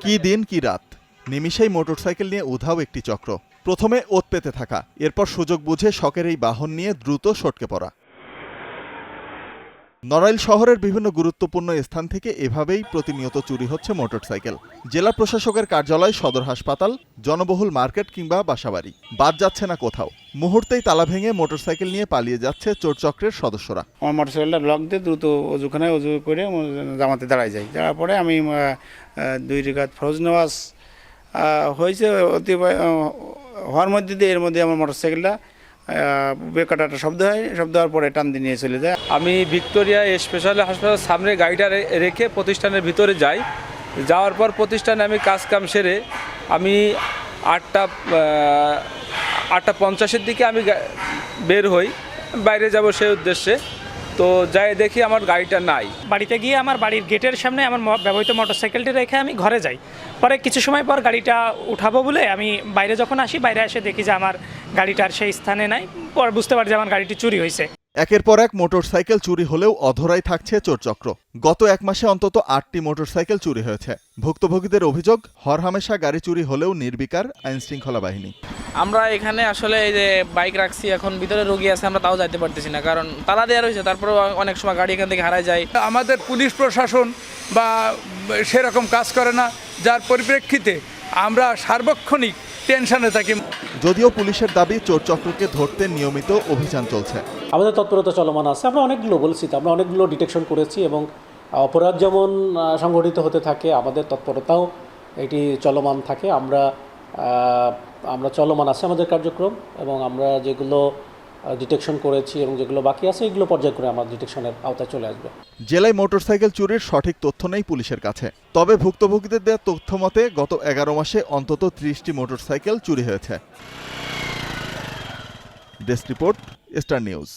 কি দিন কি রাত, নিমিষেই মোটরসাইকেল নিয়ে উধাও একটি চক্র। প্রথমে ওত পেতে থাকা, এরপর সুযোগ বুঝে শখের এই বাহন নিয়ে দ্রুত সটকে পড়া। নড়াইল শহরের বিভিন্ন গুরুত্বপূর্ণ স্থান থেকে এভাবেই প্রতিনিয়ত চুরি হচ্ছে মোটরসাইকেল। জেলা প্রশাসকের কার্যালয়, সদর হাসপাতাল, জনবহুল মার্কেট কিংবা বাসাবাড়ি, বাদ যাচ্ছে না কোথাও। মুহূর্তেই তালা ভেঙে মোটরসাইকেল নিয়ে পালিয়ে যাচ্ছে চোরচক্রের সদস্যরা। আমার মোটরসাইকেলটা লক দিয়ে দ্রুত অজুখানায় অজু করে জামাতে দাঁড়ায় যাই। যাওয়ার পরে আমি 2 রাকাত ফরজ নামাজ হয়েছে হওয়ার মধ্যে দিয়ে এর মধ্যে আমার মোটরসাইকেলটা বেকাটাটা শব্দ হওয়ার পরে টান দিয়ে নিয়ে চলে যায়। আমি ভিক্টোরিয়া স্পেশাল হাসপাতালের সামনে গাড়িটা রেখে প্রতিষ্ঠানের ভিতরে যাই। যাওয়ার পর প্রতিষ্ঠানে আমি কাম সেরে আমি 8:50-এর দিকে আমি বের হই, বাইরে যাব সেই উদ্দেশ্যে। তো যাই দেখি আমার গাড়িটা নাই। বাড়িতে গিয়ে আমার বাড়ির গেটের সামনে আমার ব্যবহৃত মোটরসাইকেলটি রেখে আমি ঘরে যাই। পরে কিছু সময় পর গাড়িটা উঠাবো বলে আমি বাইরে যখন আসি, বাইরে এসে দেখি যে আমার গাড়িটার সেই স্থানে নাই। পরে বুঝতে পারি যে আমার গাড়িটি চুরি হয়েছে। একের পর এক মোটরসাইকেল চুরি হলেও অধরাই থাকছে চোরচক্র। গত 1 মাসে অন্তত 8টি মোটরসাইকেল চুরি হয়েছে। ভুক্তভোগীদের অভিযোগ, হরহামেশা গাড়ি চুরি হলেও নির্বিকার আইনশৃঙ্খলা বাহিনী। আমরা এখানে আসলে এই যে বাইক রাখছি, এখন ভিতরে রোগী আছে, আমরা তাও যাইতে পারতেছি না, কারণ তালা দেওয়া রয়েছে। তারপরে অনেক সময় গাড়ি এখান থেকে হারায় যায়। আমাদের পুলিশ প্রশাসন বা সেরকম কাজ করে না, যার পরিপ্রেক্ষিতে আমরা সার্বক্ষণিক টেনশনে থাকি। যদিও পুলিশের দাবি, চোরচক্রকে ধরতে নিয়মিত অভিযান চলছে। আমাদের তৎপরতা চলমান আছে। আমরা অনেকগুলো বলছি, আমরা অনেকগুলো ডিটেকশন করেছি এবং অপরাধ যেমন সংগঠিত হতে থাকে, আমাদের তৎপরতাও এটি চলমান থাকে। আমরা চলমান আছে আমাদের কার্যক্রম, এবং আমরা যেগুলো ডিটেকশন করেছি এবং যেগুলো বাকি আছে এগুলো পর্যায়ক্রমে আমার ডিটেকশনের আওতায় চলে আসবে। জেলায় মোটরসাইকেল চুরির সঠিক তথ্য নেই পুলিশের কাছে। তবে ভুক্তভোগীদের দেওয়া তথ্য মতে গত 11 মাসে অন্তত 30টি মোটরসাইকেল চুরি হয়েছে। Desk report, star news.